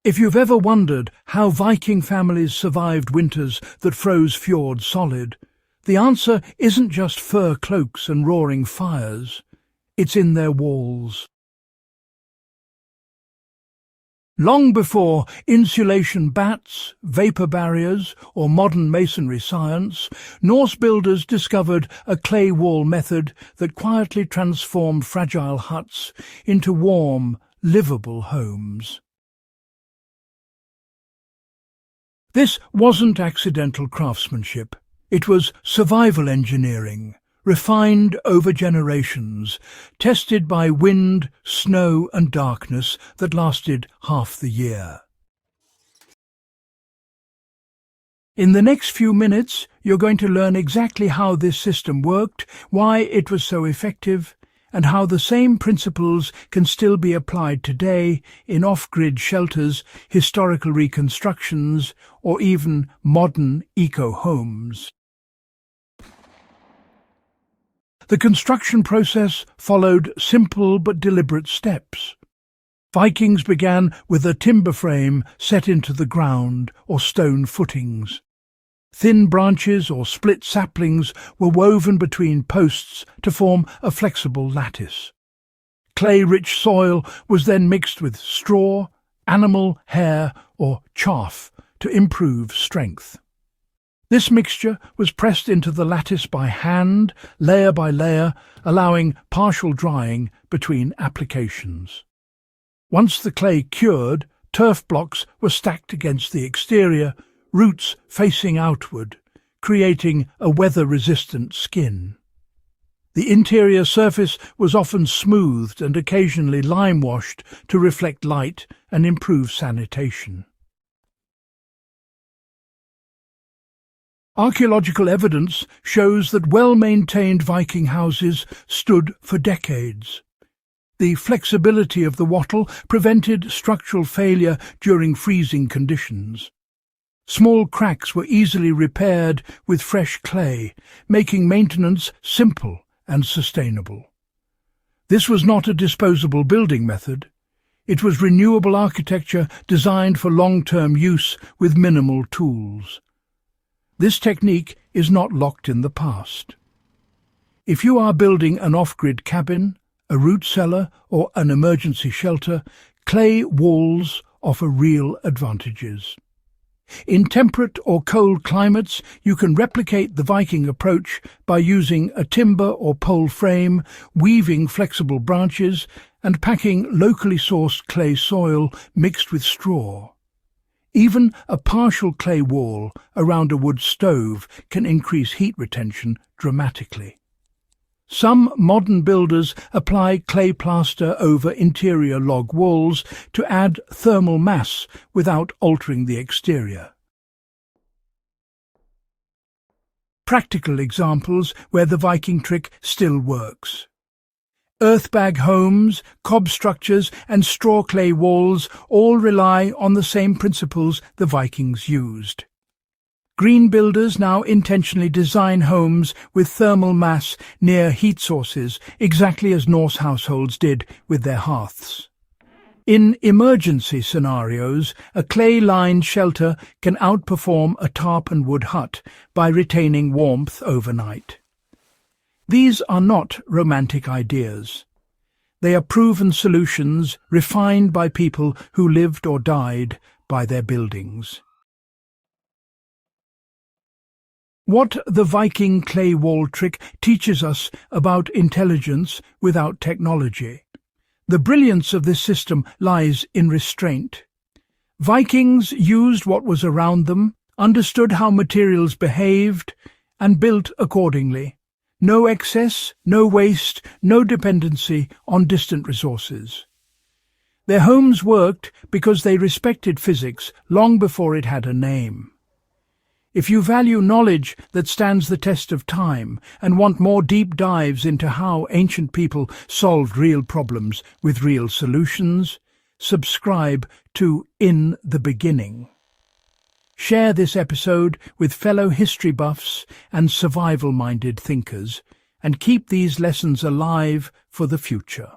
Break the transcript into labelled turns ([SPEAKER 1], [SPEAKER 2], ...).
[SPEAKER 1] If you've ever wondered how Viking families survived winters that froze fjords solid, the answer isn't just fur cloaks and roaring fires. It's in their walls. Long before insulation bats, vapour barriers, or modern masonry science, Norse builders discovered a clay wall method that quietly transformed fragile huts into warm, livable homes. This wasn't accidental craftsmanship. It was survival engineering, refined over generations, tested by wind, snow and darkness that lasted half the year. In the next few minutes, you're going to learn exactly how this system worked, why it was so effective, and how the same principles can still be applied today in off-grid shelters, historical reconstructions, or even modern eco-homes. The construction process followed simple but deliberate steps. Vikings began with a timber frame set into the ground or stone footings. Thin branches or split saplings were woven between posts to form a flexible lattice. Clay-rich soil was then mixed with straw, animal hair or chaff to improve strength. This mixture was pressed into the lattice by hand, layer by layer, allowing partial drying between applications. Once the clay cured, turf blocks were stacked against the exterior, roots facing outward, creating a weather-resistant skin. The interior surface was often smoothed and occasionally lime-washed to reflect light and improve sanitation. Archaeological evidence shows that well-maintained Viking houses stood for decades. The flexibility of the wattle prevented structural failure during freezing conditions. Small cracks were easily repaired with fresh clay, making maintenance simple and sustainable. This was not a disposable building method. It was renewable architecture designed for long-term use with minimal tools. This technique is not locked in the past. If you are building an off-grid cabin, a root cellar or an emergency shelter, clay walls offer real advantages. In temperate or cold climates, you can replicate the Viking approach by using a timber or pole frame, weaving flexible branches, and packing locally sourced clay soil mixed with straw. Even a partial clay wall around a wood stove can increase heat retention dramatically. Some modern builders apply clay plaster over interior log walls to add thermal mass without altering the exterior. Practical examples where the Viking trick still works. Earthbag homes, cob structures and straw clay walls all rely on the same principles the Vikings used. Green builders now intentionally design homes with thermal mass near heat sources, exactly as Norse households did with their hearths. In emergency scenarios, a clay-lined shelter can outperform a tarp and wood hut by retaining warmth overnight. These are not romantic ideas. They are proven solutions refined by people who lived or died by their buildings. What the Viking clay wall trick teaches us about intelligence without technology. The brilliance of this system lies in restraint. Vikings used what was around them, understood how materials behaved, and built accordingly. No excess, no waste, no dependency on distant resources. Their homes worked because they respected physics long before it had a name. If you value knowledge that stands the test of time and want more deep dives into how ancient people solved real problems with real solutions, subscribe to In the Beginning. Share this episode with fellow history buffs and survival-minded thinkers, and keep these lessons alive for the future.